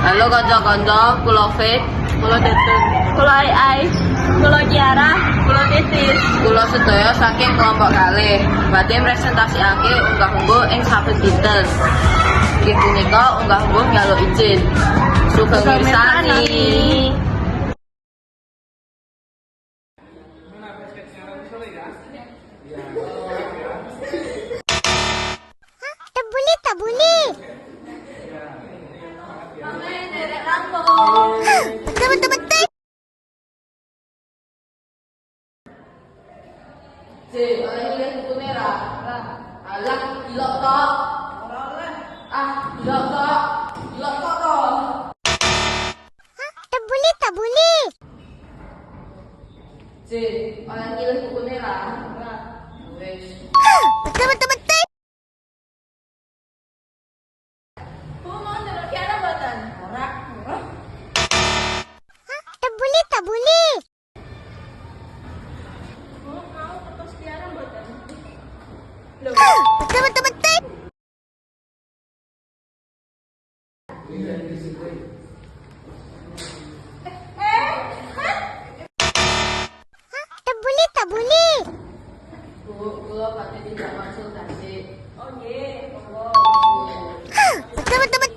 Halo kanca-kanca, kula Fit, kula Tetun, kula Ai, kula Kiara, kula Titis. Kula sedaya saking kelompok kalih. Badhe presentasikake unggah-ungguh ing saben dinten. Inggih punika unggah-ungguh njaluk izin. Sugeng mirsani. Tak boleh. Betul. Cek, oleh lihat buku merah. Alah, ilok tok. Ilok tok. Ilok tok toh. Tak boleh. Cek, oleh lihat buku merah. Wes. Betul. Mau ndelok Kiara mboten? Ora. Tak boleh. Mau foto Kiara mboten? Betul. Tak boleh. Bu, kula badhe tidak konsultasi. Oh nggih, monggo. Betul.